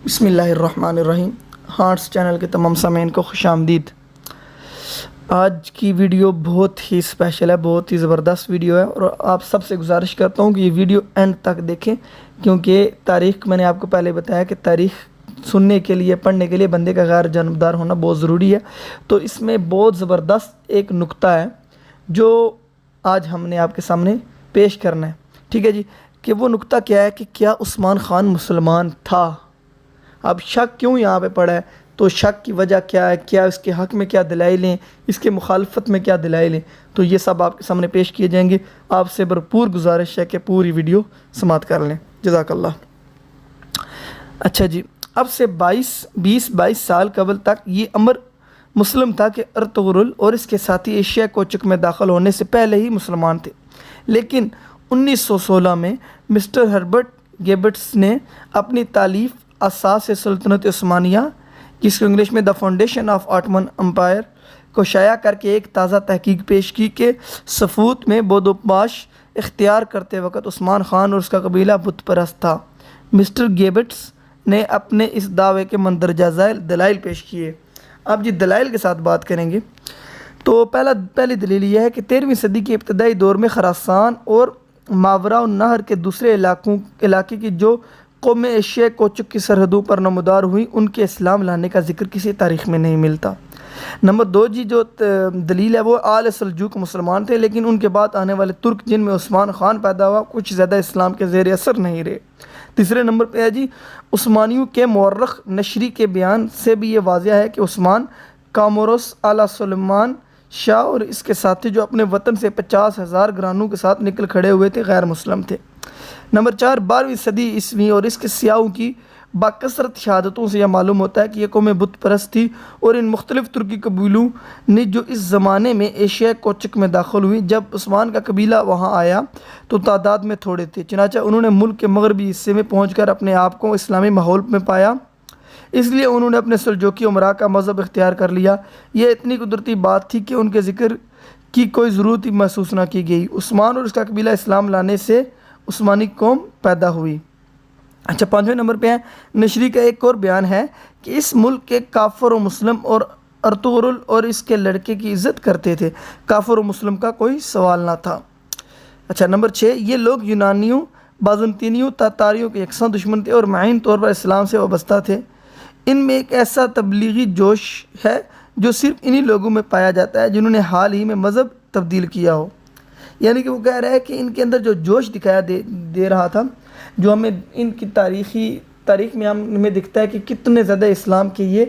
بسم اللہ الرحمن الرحیم۔ ہارٹس چینل کے تمام سامعین کو خوش آمدید۔ آج کی ویڈیو بہت ہی اسپیشل ہے، بہت ہی زبردست ویڈیو ہے، اور آپ سب سے گزارش کرتا ہوں کہ یہ ویڈیو اینڈ تک دیکھیں، کیونکہ تاریخ میں نے آپ کو پہلے بتایا کہ تاریخ سننے کے لیے، پڑھنے کے لیے بندے کا غیر جانبدار ہونا بہت ضروری ہے۔ تو اس میں بہت زبردست ایک نقطہ ہے جو آج ہم نے آپ کے سامنے پیش کرنا ہے، ٹھیک ہے جی؟ کہ وہ نقطہ کیا ہے کہ کیا عثمان خان مسلمان تھا؟ اب شک کیوں یہاں پہ پڑا ہے؟ تو شک کی وجہ کیا ہے، کیا اس کے حق میں کیا دلائل ہیں، اس کے مخالفت میں کیا دلائل ہیں، تو یہ سب آپ کے سامنے پیش کیے جائیں گے۔ آپ سے بھرپور گزارش ہے کہ پوری ویڈیو سماعت کر لیں، جزاک اللہ۔ اچھا جی، اب سے 22 سال قبل تک یہ امر مسلم تھا کہ ارطغرل اور اس کے ساتھی ایشیا کوچک میں داخل ہونے سے پہلے ہی مسلمان تھے، لیکن 1916 میں مسٹر ہربرٹ گیبٹس نے اپنی تالیف اساس سلطنت عثمانیہ، جس کو انگلش میں the foundation of Ottoman empire, کو شائع کر کے ایک تازہ تحقیق پیش کی کہ صفوت میں بود و باش اختیار کرتے وقت عثمان خان اور اس کا قبیلہ بت پرست تھا۔ مسٹر گیبٹس نے اپنے اس دعوے کے مندرجہ ذیل دلائل پیش کیے۔ اب جی دلائل کے ساتھ بات کریں گے تو پہلی دلیل یہ ہے کہ 13ویں صدی کے ابتدائی دور میں خراسان اور ماوراء النہر کے دوسرے علاقے کی جو قومیں ایشیا کوچک کی سرحدوں پر نمودار ہوئیں، ان کے اسلام لانے کا ذکر کسی تاریخ میں نہیں ملتا۔ نمبر 2 جی جو دلیل ہے وہ آل سلجوق مسلمان تھے، لیکن ان کے بعد آنے والے ترک جن میں عثمان خان پیدا ہوا کچھ زیادہ اسلام کے زیر اثر نہیں رہے۔ تیسرے نمبر پہ ہے جی عثمانیوں کے مورخ نشری کے بیان سے بھی یہ واضح ہے کہ عثمان کاموروس اعلیٰ سلیمان شاہ اور اس کے ساتھی جو اپنے وطن سے 50,000 گرانوں کے ساتھ نکل کھڑے ہوئے تھے غیر مسلم تھے۔ نمبر 4 12ویں صدی عیسوی اور اس کے سیاحوں کی باکثرت شہادتوں سے یہ معلوم ہوتا ہے کہ یہ قومیں بت پرست تھی، اور ان مختلف ترکی قبیلوں نے جو اس زمانے میں ایشیا کوچک میں داخل ہوئی، جب عثمان کا قبیلہ وہاں آیا تو تعداد میں تھوڑے تھے، چنانچہ انہوں نے ملک کے مغربی حصے میں پہنچ کر اپنے آپ کو اسلامی ماحول میں پایا، اس لیے انہوں نے اپنے سلجوقی امراء کا مذہب اختیار کر لیا۔ یہ اتنی قدرتی بات تھی کہ ان کے ذکر کی کوئی ضرورت ہی محسوس نہ کی گئی۔ عثمان اور اس کا قبیلہ اسلام لانے سے عثمانی قوم پیدا ہوئی۔ اچھا 5ویں نمبر پہ ہے نشری کا ایک اور بیان ہے کہ اس ملک کے کافر و مسلم اور ارطغرل اور اس کے لڑکے کی عزت کرتے تھے، کافر و مسلم کا کوئی سوال نہ تھا۔ اچھا نمبر 6 یہ لوگ یونانیوں، بازنطینیوں، تاتاریوں کے یکساں دشمن تھے اور معین طور پر اسلام سے وابستہ تھے۔ ان میں ایک ایسا تبلیغی جوش ہے جو صرف انہی لوگوں میں پایا جاتا ہے جنہوں نے حال ہی میں مذہب تبدیل کیا ہو، یعنی کہ وہ کہہ رہا ہے کہ ان کے اندر جو جوش دکھایا دے رہا تھا، جو ہمیں ان کی تاریخ میں ہمیں دکھتا ہے کہ کتنے زیادہ اسلام کے یہ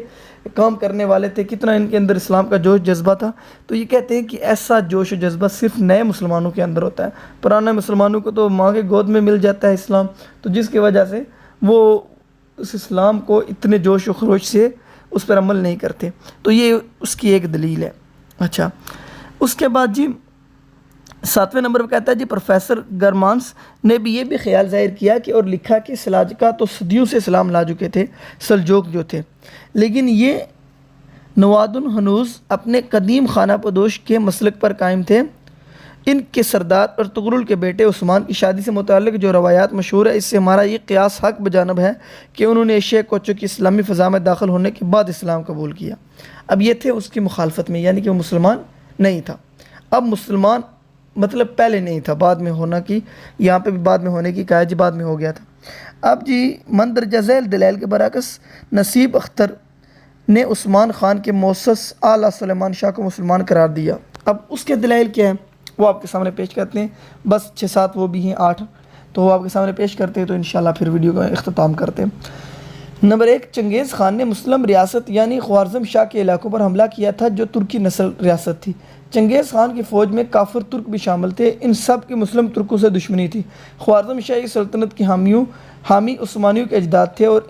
کام کرنے والے تھے، کتنا ان کے اندر اسلام کا جوش جذبہ تھا، تو یہ کہتے ہیں کہ ایسا جوش و جذبہ صرف نئے مسلمانوں کے اندر ہوتا ہے، پرانے مسلمانوں کو تو ماں کے گود میں مل جاتا ہے اسلام، تو جس کی وجہ سے وہ اس اسلام کو اتنے جوش و خروش سے اس پر عمل نہیں کرتے، تو یہ اس کی ایک دلیل ہے۔ اچھا اس کے بعد جی 7ویں نمبر پہ کہتا ہے جی پروفیسر گرمانس نے بھی یہ بھی خیال ظاہر کیا کہ اور لکھا کہ سلاجقہ تو صدیوں سے اسلام لا چکے تھے، سلجوق جو تھے، لیکن یہ نوادن ہنوز اپنے قدیم خانہ پدوش کے مسلک پر قائم تھے۔ ان کے سردار ارطغرل کے بیٹے عثمان کی شادی سے متعلق جو روایات مشہور ہے، اس سے ہمارا یہ قیاس حق بجانب ہے کہ انہوں نے ایشیا کوچک کی اسلامی فضا میں داخل ہونے کے بعد اسلام قبول کیا۔ اب یہ تھے اس کی مخالفت میں، یعنی کہ وہ مسلمان نہیں تھا۔ اب مسلمان مطلب پہلے نہیں تھا، بعد میں ہونا کی، یہاں پہ بھی بعد میں ہونے کی کہا جی بعد میں ہو گیا تھا۔ اب جی مندرجہ ذیل دلائل کے برعکس نصیب اختر نے عثمان خان کے موسس اعلیٰ سلیمان شاہ کو مسلمان قرار دیا۔ اب اس کے دلائل کیا ہیں وہ آپ کے سامنے پیش کرتے ہیں، بس 6-7 وہ بھی ہیں 8، تو وہ آپ کے سامنے پیش کرتے ہیں، تو انشاءاللہ پھر ویڈیو کا اختتام کرتے ہیں۔ نمبر 1 چنگیز خان نے مسلم ریاست یعنی خوارزم شاہ کے علاقوں پر حملہ کیا تھا جو ترکی نسل ریاست تھی۔ چنگیز خان کی فوج میں کافر ترک بھی شامل تھے، ان سب کی مسلم ترکوں سے دشمنی تھی۔ خوارزم شاہی سلطنت کی حامی عثمانیوں کے اجداد تھے، اور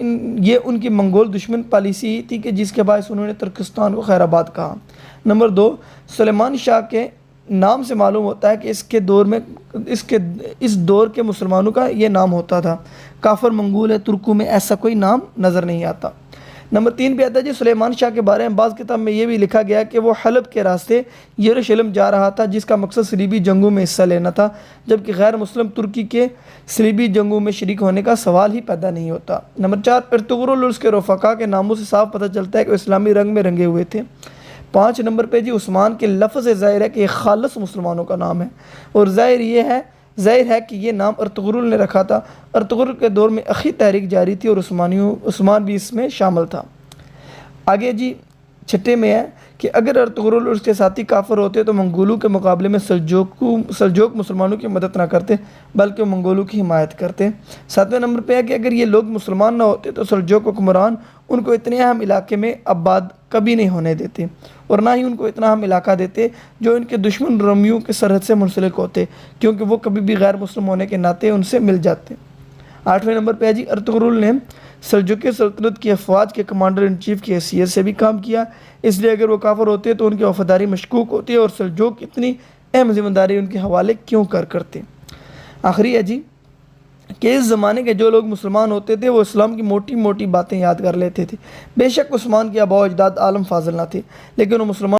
یہ ان کی منگول دشمن پالیسی ہی تھی کہ جس کے باعث انہوں نے ترکستان کو خیر آباد کہا۔ نمبر 2 سلیمان شاہ کے نام سے معلوم ہوتا ہے کہ اس دور کے مسلمانوں کا یہ نام ہوتا تھا، کافر منگول ترکوں میں ایسا کوئی نام نظر نہیں آتا۔ نمبر 3 پہ آتا ہے جی سلیمان شاہ کے بارے میں بعض کتاب میں یہ بھی لکھا گیا کہ وہ حلب کے راستے یروشلم جا رہا تھا، جس کا مقصد صلیبی جنگوں میں حصہ لینا تھا، جبکہ غیر مسلم ترکی کے صلیبی جنگوں میں شریک ہونے کا سوال ہی پیدا نہیں ہوتا۔ نمبر 4 ارطغرل اور اس کے رفقا کے ناموں سے صاف پتہ چلتا ہے کہ وہ اسلامی رنگ میں رنگے ہوئے تھے۔ 5 نمبر پہ جی عثمان کے لفظ ظاہر ہے کہ یہ خالص مسلمانوں کا نام ہے، اور ظاہر ہے کہ یہ نام ارطغرل نے رکھا تھا۔ ارطغرل کے دور میں اخی تحریک جاری تھی اور عثمان بھی اس میں شامل تھا۔ آگے جی 6 میں ہے کہ اگر ارطغرل اور اس کے ساتھی کافر ہوتے تو منگولوں کے مقابلے میں سلجوق مسلمانوں کی مدد نہ کرتے بلکہ وہ منگولوں کی حمایت کرتے۔ 7 نمبر پہ ہے کہ اگر یہ لوگ مسلمان نہ ہوتے تو سلجوق حکمران ان کو اتنے اہم علاقے میں آباد کبھی نہیں ہونے دیتے، اور نہ ہی ان کو اتنا اہم علاقہ دیتے جو ان کے دشمن رومیوں کے سرحد سے منسلک ہوتے، کیونکہ وہ کبھی بھی غیر مسلم ہونے کے ناطے ان سے مل جاتے۔ 8ویں نمبر پہ ہے جی ارطغرل نے سلجوقی سلطنت کی افواج کے کمانڈر ان چیف کی حیثیت سے بھی کام کیا، اس لیے اگر وہ کافر ہوتے تو ان کی وفاداری مشکوک ہوتی اور سلجوق اتنی اہم ذمہ داری ان کے حوالے کیوں کرتے۔ آخری ہے جی کہ اس زمانے کے جو لوگ مسلمان ہوتے تھے وہ اسلام کی موٹی موٹی باتیں یاد کر لیتے تھے۔ بے شک عثمان کے آباء و اجداد عالم فاضل نہ تھے، لیکن وہ مسلمان